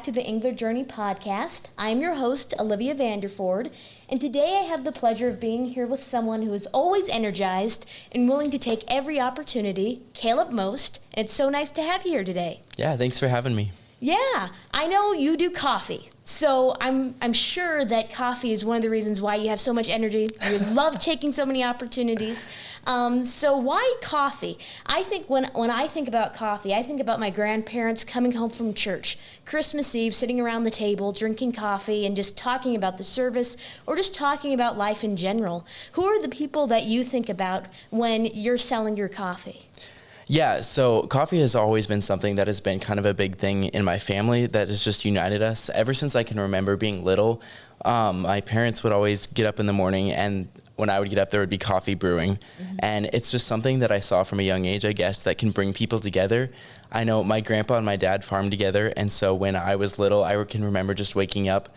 back to the Engler Journey podcast. I'm your host, Olivia Vanderford, and today I have the pleasure of being here with someone who is always energized and willing to take every opportunity, Caleb Most, and it's so nice to have you here today. Yeah, thanks for having me. Yeah, I know you do coffee, so I'm sure that coffee is one of the reasons why you have so much energy. You love taking so many opportunities. So why coffee? I think when I think about coffee, I think about my grandparents coming home from church, Christmas Eve, sitting around the table, drinking coffee, and just talking about the service, or just talking about life in general. Who are the people that you think about when you're selling your coffee? Yeah, so coffee has always been something that has been kind of a big thing in my family that has just united us. Ever since I can remember being little, my parents would always get up in the morning, and when I would get up, there would be coffee brewing. Mm-hmm. And it's just something that I saw from a young age, I guess, that can bring people together. I know my grandpa and my dad farmed together, and so when I was little, I can remember just waking up,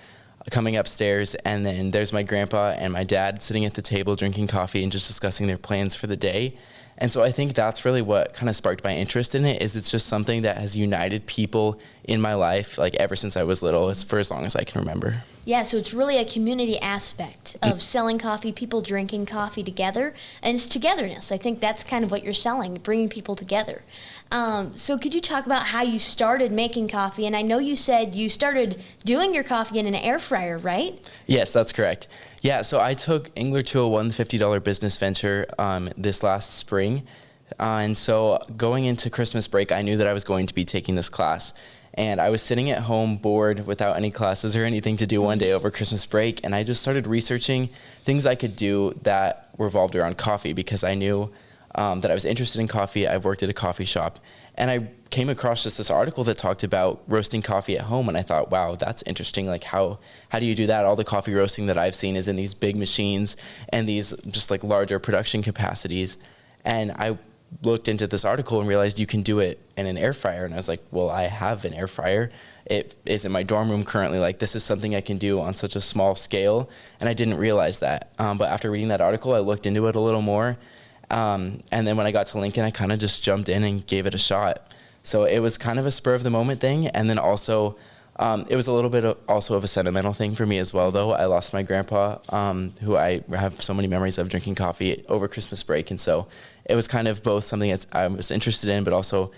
coming upstairs, and then there's my grandpa and my dad sitting at the table drinking coffee and just discussing their plans for the day. And so I think that's really what kind of sparked my interest in it, is it's just something that has united people in my life, like ever since I was little, for as long as I can remember. Yeah, so it's really a community aspect of selling coffee, people drinking coffee together, and it's togetherness. I think that's kind of what you're selling, bringing people together. So could you talk about how you started making coffee? And I know you said you started doing your coffee in an air fryer, right? Yes, that's correct. Yeah, so I took Engler to a $150 business venture this last spring. And so going into Christmas break, I knew that I was going to be taking this class. And I was sitting at home bored without any classes or anything to do one day over Christmas break. And I just started researching things I could do that revolved around coffee, because I knew that I was interested in coffee. I've worked at a coffee shop. And I came across just this article that talked about roasting coffee at home. And I thought, wow, that's interesting. Like, how do you do that? All the coffee roasting that I've seen is in these big machines and these just like larger production capacities. And I looked into this article and realized you can do it in an air fryer. And I was like, well, I have an air fryer. It is in my dorm room currently. Like, this is something I can do on such a small scale. And I didn't realize that. But after reading that article, I looked into it a little more. And then when I got to Lincoln, I kind of just jumped in and gave it a shot. So it was kind of a spur of the moment thing. And then also, it was a little bit also of a sentimental thing for me as well, though. I lost my grandpa, who I have so many memories of drinking coffee over Christmas break. And so it was kind of both something that I was interested in, but also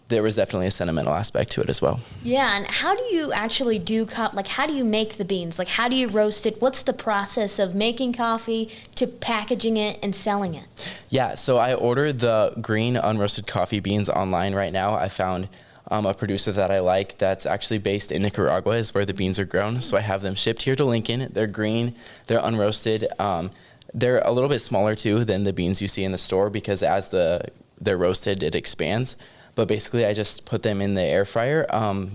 there was definitely a sentimental aspect to it as well. Yeah, and how do you actually do how do you make the beans? Like, how do you roast it? What's the process of making coffee to packaging it and selling it? Yeah, so I ordered the green unroasted coffee beans online right now. I found a producer that I like that's actually based in Nicaragua, is where the beans are grown. So I have them shipped here to Lincoln. They're green, they're unroasted. They're a little bit smaller too than the beans you see in the store, because as they're roasted, it expands. But basically, I just put them in the air fryer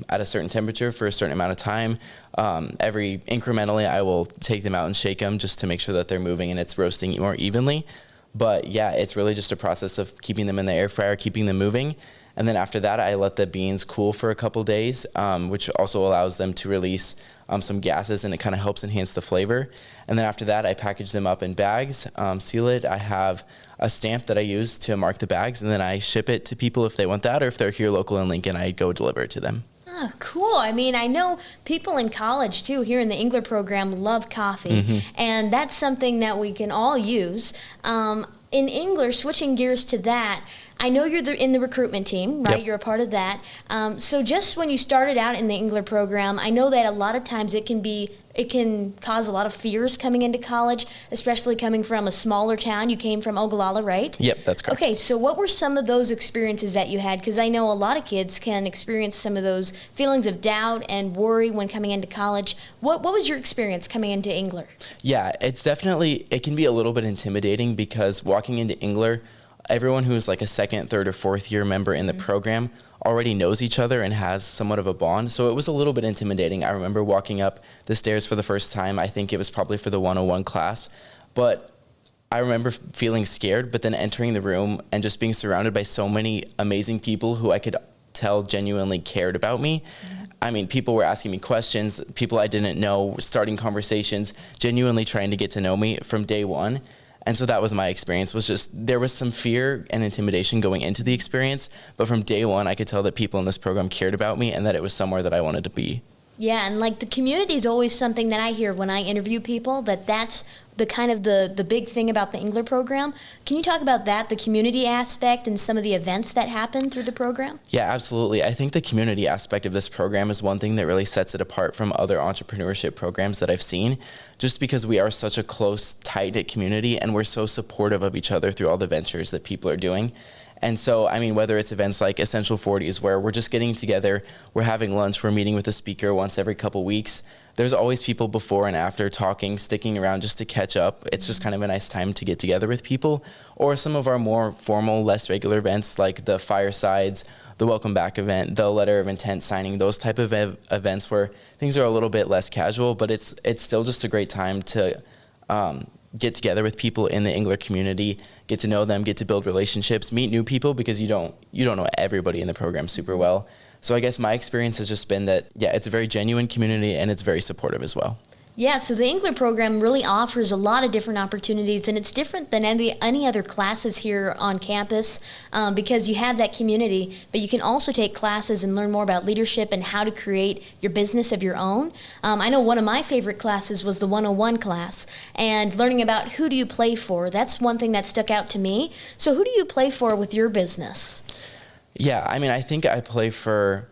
at a certain temperature for a certain amount of time. Incrementally, I will take them out and shake them just to make sure that they're moving and it's roasting more evenly. But yeah, it's really just a process of keeping them in the air fryer, keeping them moving. And then after that, I let the beans cool for a couple days, which also allows them to release some gases, and it kind of helps enhance the flavor. And then after that, I package them up in bags, seal it. I have a stamp that I use to mark the bags, and then I ship it to people if they want that, or if they're here local in Lincoln, I go deliver it to them. Oh, cool. I mean, I know people in college, too, here in the Engler program, love coffee, and that's something that we can all use. In Engler, switching gears to that, I know you're in the recruitment team, right? Yep. You're a part of that. So just when you started out in the Engler program, I know that a lot of times it can cause a lot of fears coming into college, especially coming from a smaller town. You came from Ogallala, right? Yep, that's correct. Okay, so what were some of those experiences that you had? Because I know a lot of kids can experience some of those feelings of doubt and worry when coming into college. What was your experience coming into Engler? Yeah, it can be a little bit intimidating, because walking into Engler, everyone who's like a second, third, or fourth year member in the program already knows each other and has somewhat of a bond. So it was a little bit intimidating. I remember walking up the stairs for the first time. I think it was probably for the 101 class. But I remember feeling scared, but then entering the room and just being surrounded by so many amazing people who I could tell genuinely cared about me. I mean, people were asking me questions, people I didn't know, starting conversations, genuinely trying to get to know me from day one. And so that was my experience, was just there was some fear and intimidation going into the experience. But from day one, I could tell that people in this program cared about me and that it was somewhere that I wanted to be. Yeah, and like the community is always something that I hear when I interview people, that's the kind of the big thing about the Engler program. Can you talk about that, the community aspect and some of the events that happen through the program? Yeah, absolutely. I think the community aspect of this program is one thing that really sets it apart from other entrepreneurship programs that I've seen, just because we are such a close, tight-knit community and we're so supportive of each other through all the ventures that people are doing. And so, I mean, whether it's events like Essential 40s, where we're just getting together, we're having lunch, we're meeting with a speaker once every couple weeks, there's always people before and after talking, sticking around just to catch up. It's just kind of a nice time to get together with people. Or some of our more formal, less regular events like the Firesides, the Welcome Back event, the Letter of Intent signing, those type of events where things are a little bit less casual, but it's still just a great time to get together with people in the Engler community, get to know them, get to build relationships, meet new people, because you don't know everybody in the program super well. So I guess my experience has just been that, yeah, it's a very genuine community and it's very supportive as well. Yeah, so the Engler program really offers a lot of different opportunities, and it's different than any other classes here on campus because you have that community, but you can also take classes and learn more about leadership and how to create your business of your own. I know one of my favorite classes was the 101 class, and learning about who do you play for. That's one thing that stuck out to me. So who do you play for with your business? Yeah, I mean, I think I play for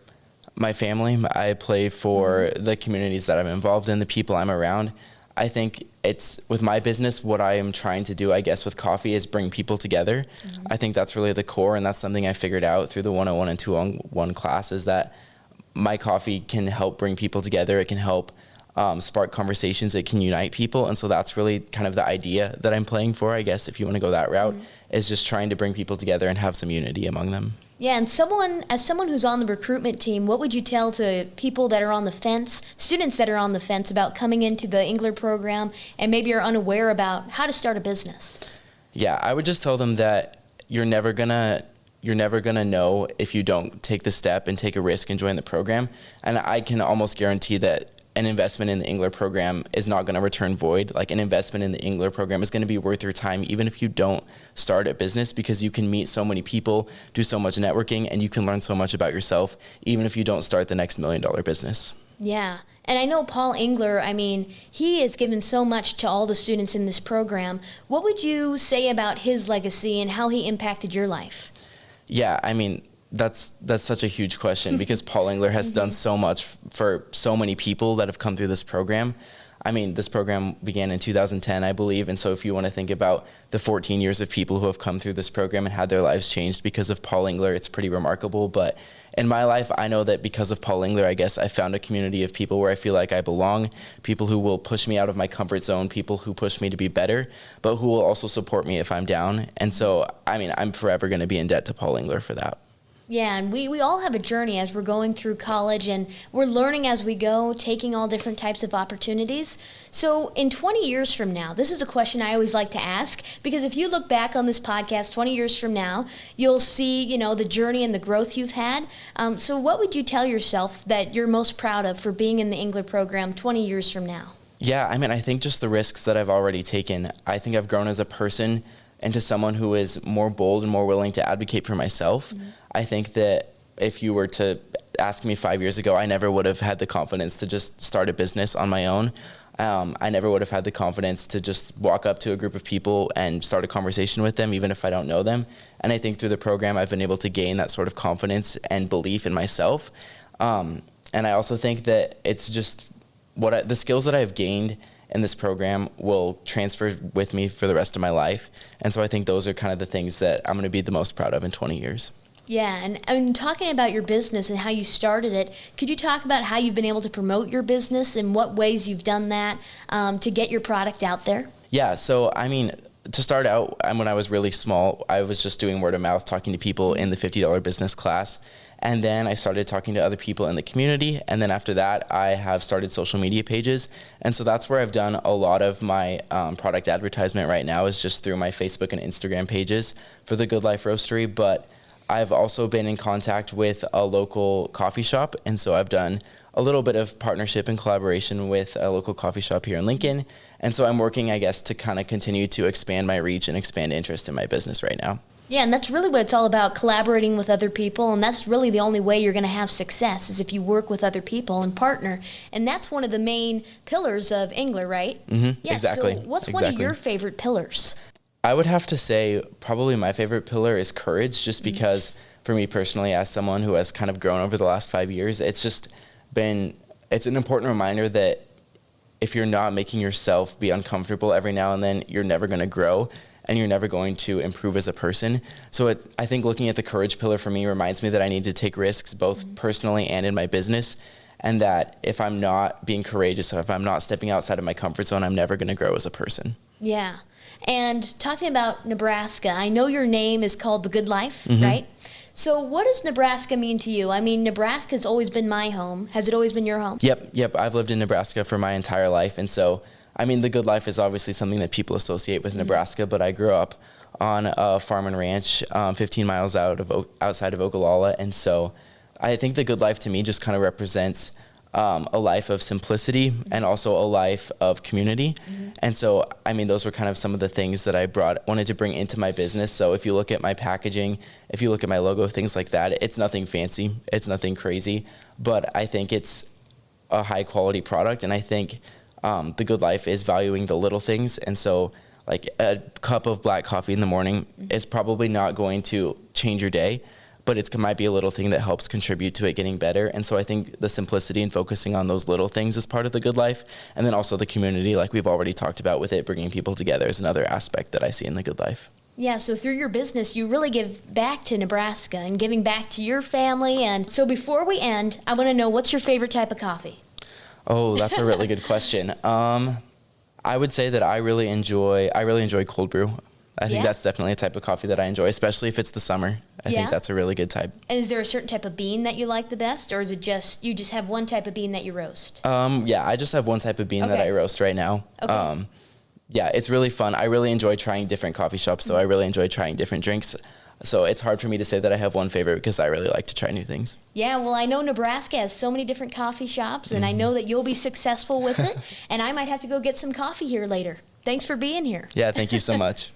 my family. I play for the communities that I'm involved in, the people I'm around. I think it's, with my business, what I am trying to do, I guess, with coffee is bring people together. I think that's really the core, and that's something I figured out through the 101 and 201 classes, that my coffee can help bring people together. It can help spark conversations. It can unite people. And so that's really kind of the idea that I'm playing for, I guess, if you want to go that route, is just trying to bring people together and have some unity among them. Yeah, and as someone who's on the recruitment team, what would you tell to people that are on the fence, students that are on the fence about coming into the Engler program and maybe are unaware about how to start a business? Yeah, I would just tell them that you're never gonna know if you don't take the step and take a risk and join the program. And I can almost guarantee that an investment in the Engler program is not going to return void. Like, an investment in the Engler program is going to be worth your time, even if you don't start a business, because you can meet so many people, do so much networking, and you can learn so much about yourself, even if you don't start the next $1 million business. Yeah. And I know Paul Engler, I mean, he has given so much to all the students in this program. What would you say about his legacy and how he impacted your life? Yeah, I mean, that's such a huge question, because Paul Engler has done so much for so many people that have come through this program. I mean, this program began in 2010, I believe, and so if you want to think about the 14 years of people who have come through this program and had their lives changed because of Paul Engler, it's pretty remarkable. But in my life, I know that because of Paul Engler, I guess I found a community of people where I feel like I belong, people who will push me out of my comfort zone, people who push me to be better, but who will also support me if I'm down. And so, I mean, I'm forever going to be in debt to Paul Engler for that. Yeah, and we all have a journey as we're going through college, and we're learning as we go, taking all different types of opportunities. So in 20 years from now, this is a question I always like to ask, because if you look back on this podcast 20 years from now, you'll see, the journey and the growth you've had. So what would you tell yourself that you're most proud of for being in the Engler program 20 years from now? Yeah, I mean, I think just the risks that I've already taken. I think I've grown as a person into someone who is more bold and more willing to advocate for myself. I think that if you were to ask me 5 years ago, I never would have had the confidence to just start a business on my own. I never would have had the confidence to just walk up to a group of people and start a conversation with them, even if I don't know them. And I think through the program, I've been able to gain that sort of confidence and belief in myself. And I also think that it's just the skills that I've gained in this program will transfer with me for the rest of my life. And so I think those are kind of the things that I'm going to be the most proud of in 20 years. Yeah, and talking about your business and how you started it, could you talk about how you've been able to promote your business and what ways you've done that to get your product out there? Yeah, so I mean, to start out, when I was really small, I was just doing word of mouth, talking to people in the $50 business class. And then I started talking to other people in the community. And then after that, I have started social media pages. And so that's where I've done a lot of my product advertisement right now, is just through my Facebook and Instagram pages for the Good Life Roastery. But I've also been in contact with a local coffee shop. And so I've done a little bit of partnership and collaboration with a local coffee shop here in Lincoln. And so I'm working, I guess, to kind of continue to expand my reach and expand interest in my business right now. Yeah, and that's really what it's all about, collaborating with other people, and that's really the only way you're going to have success is if you work with other people and partner. And that's one of the main pillars of Engler, right? Mm-hmm, yeah, exactly. So what's one of your favorite pillars? I would have to say probably my favorite pillar is courage, just because for me personally, as someone who has kind of grown over the last 5 years, it's an important reminder that if you're not making yourself be uncomfortable every now and then, you're never going to grow and you're never going to improve as a person. So I think looking at the courage pillar for me reminds me that I need to take risks both personally and in my business, and that if I'm not being courageous, if I'm not stepping outside of my comfort zone, I'm never going to grow as a person. Yeah. And talking about Nebraska, I know your name is called The Good Life, right? So what does Nebraska mean to you? I mean, Nebraska's always been my home. Has it always been your home? Yep. I've lived in Nebraska for my entire life. And so, I mean, the good life is obviously something that people associate with Nebraska, but I grew up on a farm and ranch 15 miles outside of Ogallala. And so I think the good life to me just kind of represents a life of simplicity and also a life of community. And so, I mean, those were kind of some of the things that I wanted to bring into my business. So if you look at my packaging, if you look at my logo, things like that, it's nothing fancy, it's nothing crazy, but I think it's a high quality product. And I think the good life is valuing the little things. And so like a cup of black coffee in the morning is probably not going to change your day, but it might be a little thing that helps contribute to it getting better. And so I think the simplicity and focusing on those little things is part of the good life. And then also the community, like we've already talked about with it, bringing people together is another aspect that I see in the good life. Yeah, so through your business, you really give back to Nebraska and giving back to your family. And so before we end, I want to know, what's your favorite type of coffee? Oh, that's a really good question. I would say that I really enjoy cold brew. I think that's definitely a type of coffee that I enjoy, especially if it's the summer. I think that's a really good type. And is there a certain type of bean that you like the best, or is it you just have one type of bean that you roast? Yeah, I just have one type of bean that I roast right now. Okay. Yeah, it's really fun. I really enjoy trying different coffee shops, though. I really enjoy trying different drinks. So it's hard for me to say that I have one favorite because I really like to try new things. Yeah, well, I know Nebraska has so many different coffee shops, and I know that you'll be successful with it, and I might have to go get some coffee here later. Thanks for being here. Yeah, thank you so much.